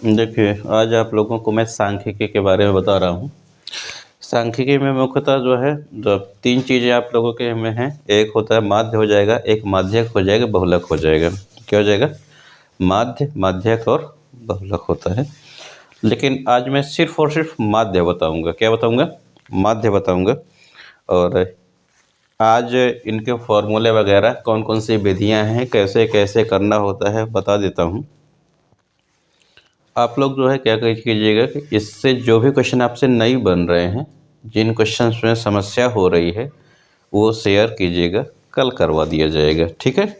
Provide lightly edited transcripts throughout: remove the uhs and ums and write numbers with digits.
देखिए, आज आप लोगों को मैं सांख्यिकी के बारे में बता रहा हूँ। सांख्यिकी में मुख्यतः जो है, जो 3 चीज़ें आप लोगों के में हैं, एक होता है माध्य हो जाएगा, एक माध्यक हो जाएगा, बहुलक हो जाएगा। क्या हो जाएगा? माध्य, माध्यक और बहुलक होता है। लेकिन आज मैं सिर्फ़ और सिर्फ़ माध्य बताऊँगा। क्या बताऊँगा? माध्य बताऊँगा। और आज इनके फ़ॉर्मूले वगैरह कौन-कौन सी विधियाँ हैं, कैसे-कैसे करना होता है, बता देता हूँ। आप लोग जो है क्या कीजिएगा कि इससे जो भी क्वेश्चन आपसे नहीं बन रहे हैं, जिन क्वेश्चंस में समस्या हो रही है, वो शेयर कीजिएगा, कल करवा दिया जाएगा। ठीक है?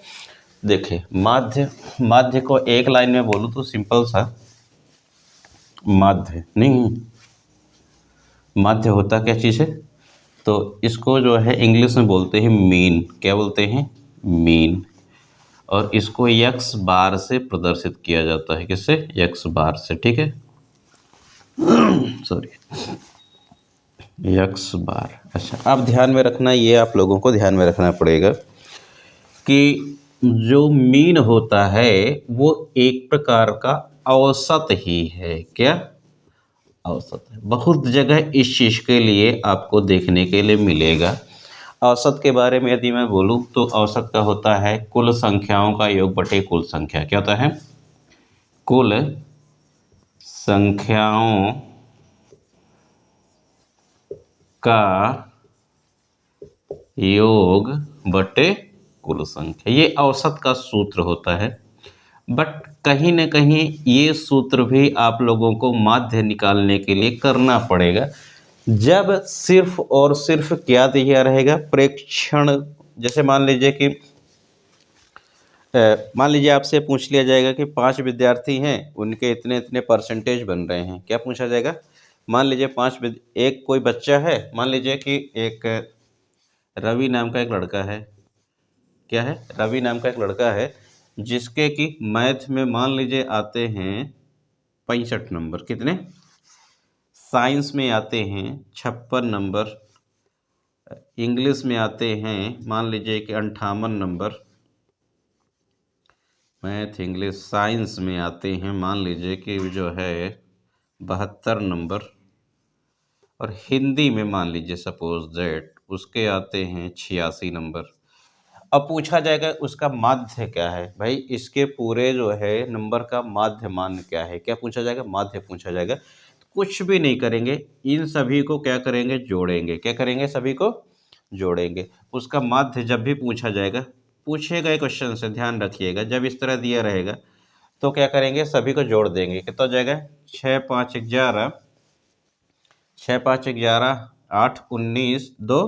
देखिए, माध्य माध्य को एक लाइन में बोलूँ तो सिंपल सा माध्य नहीं, माध्य होता क्या चीज़ है? तो इसको जो है इंग्लिश में बोलते हैं मीन। क्या बोलते हैं? मीन। और इसको यक्स बार से प्रदर्शित किया जाता है। किससे? यक्स बार से। ठीक है? सॉरी, यक्स बार। अच्छा, अब ध्यान में रखना, ये आप लोगों को ध्यान में रखना पड़ेगा कि जो मीन होता है वो एक प्रकार का औसत ही है। क्या? औसत है। बहुत जगह इस चीज़ के लिए आपको देखने के लिए मिलेगा। औसत के बारे में यदि मैं बोलूँ तो औसत का होता है कुल संख्याओं का योग बटे कुल संख्या। क्या होता है? कुल संख्याओं का योग बटे कुल संख्या, ये औसत का सूत्र होता है। बट कहीं न कहीं ये सूत्र भी आप लोगों को माध्य निकालने के लिए करना पड़ेगा। जब सिर्फ और सिर्फ क्या दिया रहेगा? प्रेक्षण। जैसे मान लीजिए आपसे पूछ लिया जाएगा कि 5 विद्यार्थी हैं, उनके इतने-इतने परसेंटेज बन रहे हैं। क्या पूछा जाएगा? मान लीजिए एक कोई बच्चा है, मान लीजिए कि एक रवि नाम का एक लड़का है। क्या है? रवि नाम का एक लड़का है, जिसके कि मैथ में मान लीजिए आते हैं 65 नंबर। कितने? साइंस में आते हैं 56 नंबर, इंग्लिश में आते हैं मान लीजिए कि 58 नंबर, मैथ इंग्लिश साइंस में आते हैं मान लीजिए कि जो है 72 नंबर, और हिंदी में मान लीजिए सपोज दैट उसके आते हैं 86 नंबर। अब पूछा जाएगा उसका माध्य क्या है? भाई इसके पूरे जो है नंबर का माध्य मान क्या है? क्या पूछा जाएगा? माध्य पूछा जाएगा। कुछ भी नहीं करेंगे, इन सभी को क्या करेंगे? जोड़ेंगे। क्या करेंगे? सभी को जोड़ेंगे। उसका माध्य जब भी पूछा जाएगा, पूछे गए क्वेश्चन से ध्यान रखिएगा, जब इस तरह दिया रहेगा तो क्या करेंगे? सभी को जोड़ देंगे। कितना हो जाएगा? 6 5 11, 6 5 11, 8 19 2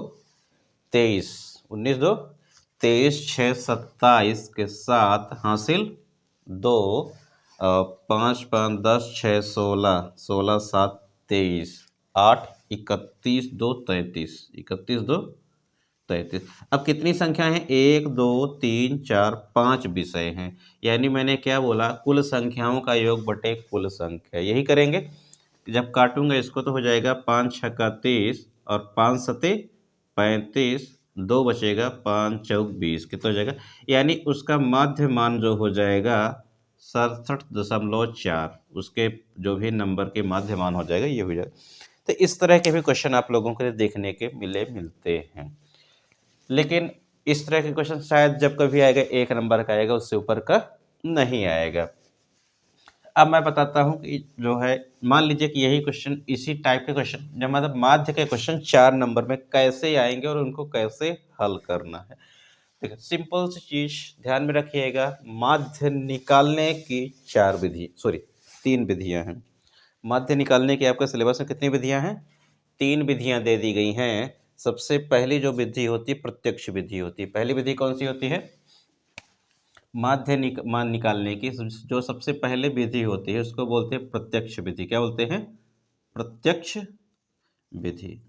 23, 19 2 23, 6 27 के साथ हासिल 2, 5 5 10, 6 16, 16 7 23, 8 31 2 33, 31 2 33। अब कितनी संख्या है? 1 2 3 4 5 विषय हैं। यानी मैंने क्या बोला? कुल संख्याओं का योग बटे कुल संख्या। यही करेंगे। जब काटूंगा इसको तो हो जाएगा 5 छक्का 30 और 5 सते 35, 2 बचेगा, 5 चौक 20। कितना हो जाएगा? यानी उसका माध्य मान जो हो जाएगा 67.4, उसके जो भी नंबर के माध्य मान हो जाएगा ये हो जाएगा। तो इस तरह के भी क्वेश्चन आप लोगों को देखने के मिलते हैं। लेकिन इस तरह के क्वेश्चन शायद जब कभी आएगा 1 नंबर का आएगा, उससे ऊपर का नहीं आएगा। अब मैं बताता हूँ कि जो है मान लीजिए कि यही क्वेश्चन, इसी टाइप के क्वेश्चन, जब मतलब माध्य के क्वेश्चन 4 नंबर में कैसे आएंगे और उनको कैसे हल करना है। देखिए, सिंपल सी चीज ध्यान में रखिएगा। माध्य निकालने की 3 विधियां हैं। माध्य निकालने की आपके सिलेबस में कितनी विधियां हैं? 3 विधियां दे दी गई हैं। सबसे पहली जो विधि होती है प्रत्यक्ष विधि होती है। पहली विधि कौन सी होती है? मान निकालने की जो सबसे पहले विधि होती है उसको बोलते हैं प्रत्यक्ष विधि। क्या बोलते हैं? प्रत्यक्ष विधि।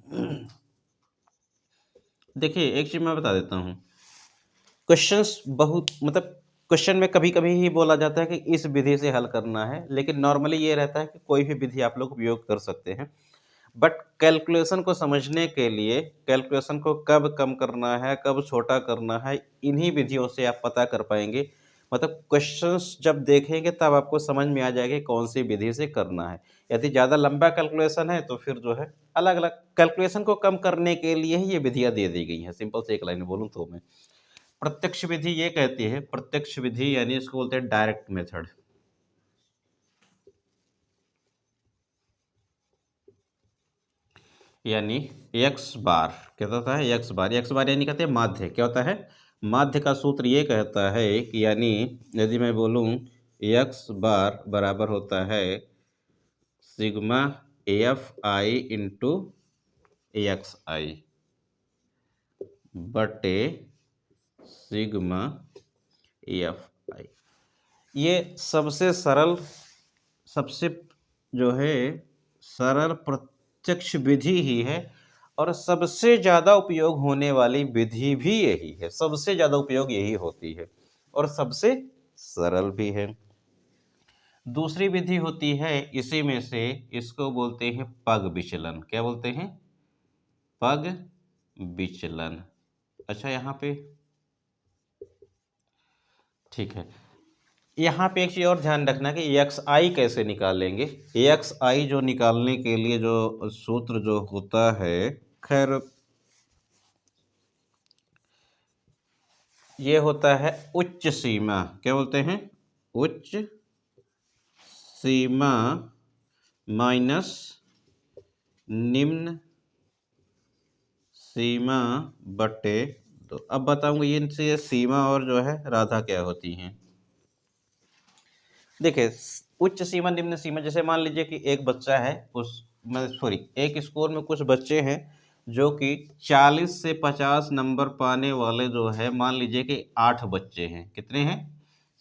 देखिए, एक चीज मैं बता देता हूँ। क्वेश्चंस बहुत मतलब क्वेश्चन में कभी कभी ही बोला जाता है कि इस विधि से हल करना है, लेकिन नॉर्मली ये रहता है कि कोई भी विधि आप लोग उपयोग कर सकते हैं। बट कैलकुलेशन को समझने के लिए, कैलकुलेशन को कब कम करना है, कब छोटा करना है, इन्हीं विधियों से आप पता कर पाएंगे। मतलब क्वेश्चंस जब देखेंगे तब आपको समझ में आ जाएगा कि कौन सी विधि से करना है। यदि ज़्यादा लंबा कैलकुलेशन है तो फिर जो है अलग-अलग कैलकुलेशन को कम करने के लिए ही ये विधियाँ दे दी गई हैं। सिंपल से एक लाइन में बोलूँ तो मैं, प्रत्यक्ष विधि ये कहती है, प्रत्यक्ष विधि यानी इसको बोलते हैं डायरेक्ट मेथड। यानी एक्स बार क्या होता है, एक्स बार, एक्स बार यानी कहते हैं माध्य। क्या होता है, माध्य का सूत्र ये कहता है कि यानी यदि मैं बोलूं एक्स बार बराबर होता है sigma F I into X I बटे सिग्मा एफ आई। ये सबसे सरल, सबसे जो है सरल प्रत्यक्ष विधि ही है और सबसे ज़्यादा उपयोग होने वाली विधि भी यही है। सबसे ज़्यादा उपयोग यही होती है और सबसे सरल भी है। दूसरी विधि होती है इसी में से, इसको बोलते हैं पग विचलन। क्या बोलते हैं, पग विचलन। अच्छा यहाँ पे ठीक है, यहाँ पे एक चीज़ और ध्यान रखना कि एक्स आई कैसे निकालेंगे। एक्स आई जो निकालने के लिए जो सूत्र जो होता है, खैर ये होता है उच्च सीमा। क्या बोलते हैं, उच्च सीमा माइनस निम्न सीमा बटे दो। अब बताऊंगा ये इनसे सीमा और जो है राधा क्या होती हैं। देखिए, उच्च सीमा निम्न सीमा, जैसे मान लीजिए कि एक बच्चा है, उस मैं सॉरी एक स्कूल में कुछ बच्चे हैं जो कि 40 से 50 नंबर पाने वाले जो है, मान लीजिए कि 8 बच्चे हैं। कितने हैं,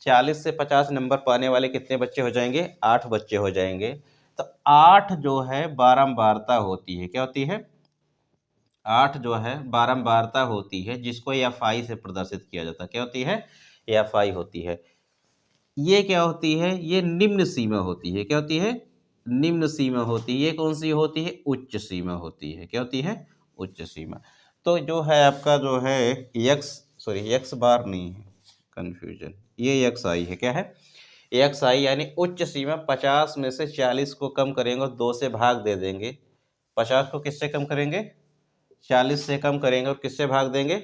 40 से 50 नंबर पाने वाले कितने बच्चे हो जाएंगे, 8 बच्चे हो जाएंगे। तो 8 जो है बारंबारता होती है। क्या होती है, 8 जो है बारंबारता होती है, जिसको एफ आई से प्रदर्शित किया जाता है। क्या होती है, एफ आई होती है। ये क्या होती है, ये निम्न सीमा होती है। क्या होती है, निम्न सीमा होती है। ये कौन सी होती है, उच्च सीमा होती है। क्या होती है, उच्च सीमा। तो जो है आपका जो है एक्स, सॉरी एक्स बार नहीं है, कंफ्यूजन, ये एक्स आई है। क्या है, एक्स आई यानी उच्च सीमा। 50 में से 40 को कम करेंगे और 2 से भाग दे देंगे। 50 को किससे कम करेंगे, 40 से कम करेंगे और किससे भाग देंगे,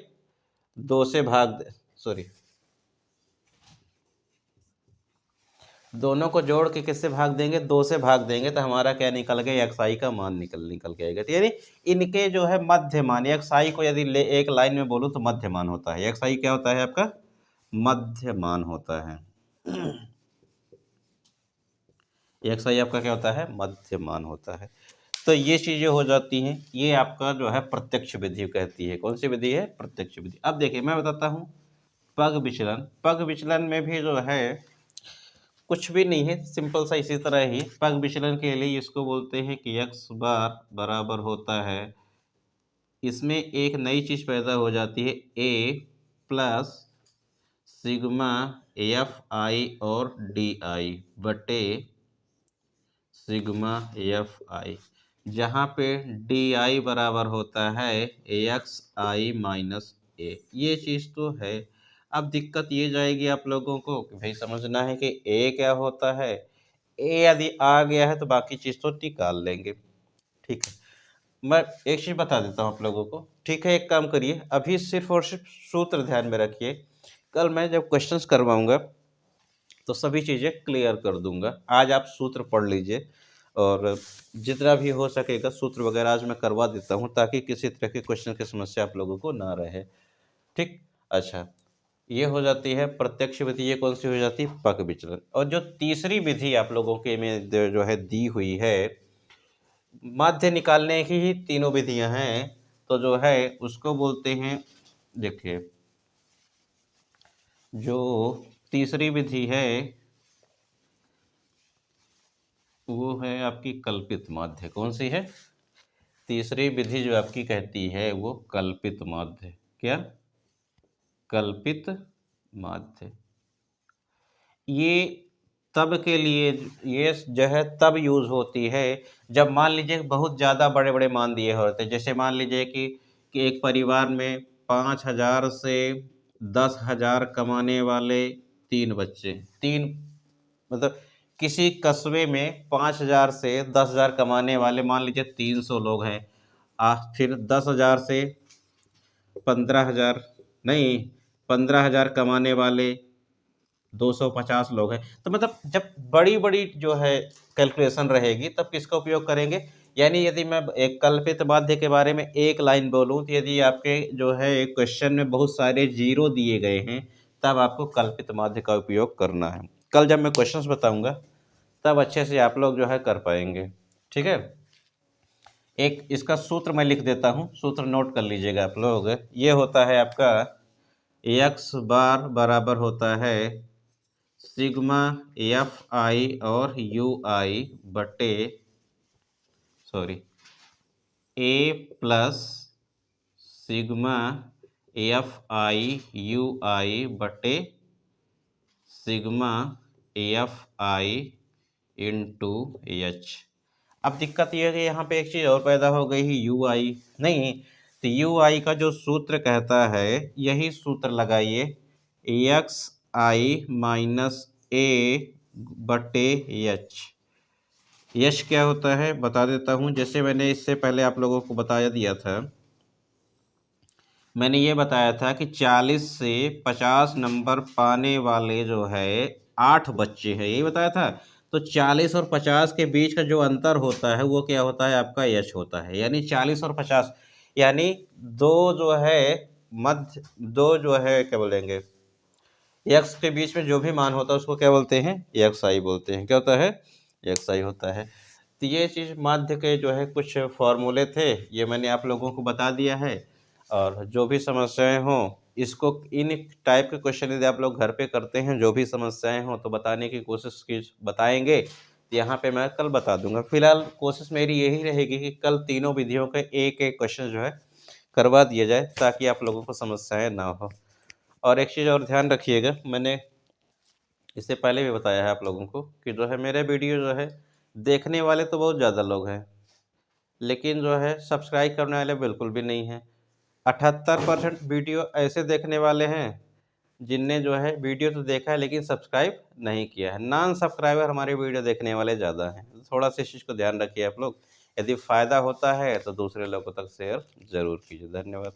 2 से भाग सॉरी दोनों को जोड़ के किससे भाग देंगे, 2 से भाग देंगे। तो हमारा क्या निकल गया, एक्स आई का मान निकल के आएगा। तो यानी इनके जो है मध्य मान, एक्स आई को यदि ले एक लाइन में बोलूँ तो मध्य मान होता है। एक्स आई क्या होता है आपका, मध्य मान होता है। एक्स आई आपका क्या होता है, मध्य मान होता है। तो ये चीज़ें हो जाती हैं। ये आपका जो है प्रत्यक्ष विधि कहती है। कौन सी विधि है, प्रत्यक्ष विधि। अब देखिए मैं बताता हूँ पग विचलन। पग विचलन में भी जो है कुछ भी नहीं है, सिंपल सा इसी तरह ही। पग विचलन के लिए इसको बोलते हैं कि एक्स बार बराबर होता है, इसमें एक नई चीज़ पैदा हो जाती है, ए प्लस सिग्मा एफ आई और डी आई बटे सिग्मा एफ आई, जहाँ पे डी आई बराबर होता है एक्स आई माइनस ए। ये चीज़ तो है। अब दिक्कत ये जाएगी आप लोगों को कि भाई समझना है कि ए क्या होता है। ए यदि आ गया है तो बाकी चीज़ तो निकाल लेंगे। ठीक है, मैं एक चीज़ बता देता हूँ आप लोगों को। ठीक है, एक काम करिए, अभी सिर्फ और सिर्फ सूत्र ध्यान में रखिए। कल मैं जब क्वेश्चंस करवाऊँगा तो सभी चीज़ें क्लियर कर दूंगा। आज आप सूत्र पढ़ लीजिए और जितना भी हो सकेगा सूत्र वगैरह आज मैं करवा देता हूँ, ताकि किसी तरह के क्वेश्चन की समस्या आप लोगों को ना रहे। ठीक, अच्छा, ये हो जाती है प्रत्यक्ष विधि। ये कौन सी हो जाती है, पग विचलन। और जो तीसरी विधि आप लोगों के में जो है दी हुई है, माध्य निकालने की ही तीनों विधियां हैं। तो जो है उसको बोलते हैं, देखिए जो तीसरी विधि है वो है आपकी कल्पित माध्य। कौन सी है, तीसरी विधि जो आपकी कहती है वो कल्पित माध्य। क्या, कल्पित माध्य। ये तब के लिए, ये जो है तब यूज़ होती है जब मान लीजिए बहुत ज़्यादा बड़े बड़े मान दिए होते हैं। जैसे मान लीजिए कि एक परिवार में 5,000 से 10,000 कमाने वाले 3 बच्चे, 3 मतलब किसी कस्बे में 5,000 से 10,000 कमाने वाले मान लीजिए 300 लोग हैं। फिर 10,000 से 15,000 नहीं, 15,000 कमाने वाले 250 लोग हैं। तो मतलब जब बड़ी-बड़ी जो है कैलकुलेशन रहेगी तब किसका उपयोग करेंगे? यानी यदि मैं एक कल्पित माध्य के बारे में एक लाइन बोलूँ तो यदि आपके जो है एक क्वेश्चन में बहुत सारे ज़ीरो दिए गए हैं, तब आपको कल्पित माध्य का उपयोग करना है। कल जब मैं क्वेश्चंस बताऊँगा, तब अच्छे से आप लोग जो है कर पाएँगे। ठीक है? एक इसका सूत्र मैं लिख देता हूँ, सूत्र नोट कर लीजिएगा आप लोग। ये होता है आपका x बार बराबर होता है सिग्मा एफ आई और यू आई बटे sorry A plus sigma F I U I बटे sigma F I into H. अब दिक्कत यह है कि यहाँ पे एक चीज़ और पैदा हो गई है यू आई नहीं, तो यू आई का जो सूत्र कहता है यही सूत्र लगाइए एक्स आई माइनस ए बटे एच। यश क्या होता है बता देता हूँ। जैसे मैंने इससे पहले आप लोगों को बताया दिया था, मैंने ये बताया था कि 40 से 50 नंबर पाने वाले जो है 8 बच्चे हैं, यही बताया था। तो 40 और 50 के बीच का जो अंतर होता है वो क्या होता है आपका यश होता है। यानी 40 और 50 यानी दो जो है मध्य, दो जो है क्या बोलेंगे एक्स के बीच में जो भी मान होता है उसको क्या बोलते हैं एक्स आई बोलते हैं। क्या होता है एक्स आई होता है। तो ये चीज़ माध्य के जो है कुछ फॉर्मूले थे, ये मैंने आप लोगों को बता दिया है। और जो भी समस्याएं हों इसको इन टाइप के क्वेश्चन यदि आप लोग घर पे करते हैं, जो भी समस्याएं हों तो बताने की कोशिश की बताएंगे, यहाँ पे मैं कल बता दूंगा। फिलहाल कोशिश मेरी यही रहेगी कि कल तीनों विधियों के एक एक क्वेश्चन जो है करवा दिया जाए ताकि आप लोगों को समस्याएं ना हो। और एक चीज़ और ध्यान रखिएगा, मैंने इससे पहले भी बताया है आप लोगों को कि जो है मेरे वीडियो जो है देखने वाले तो बहुत ज़्यादा लोग हैं, लेकिन जो है सब्सक्राइब करने वाले बिल्कुल भी नहीं हैं। 78% वीडियो ऐसे देखने वाले हैं जिनने जो है वीडियो तो देखा है लेकिन सब्सक्राइब नहीं किया है। नॉन सब्सक्राइबर हमारे वीडियो देखने वाले ज़्यादा हैं। थोड़ा सा इस चीज़ को ध्यान रखिए आप लोग। यदि फ़ायदा होता है तो दूसरे लोगों तक शेयर ज़रूर कीजिए। धन्यवाद।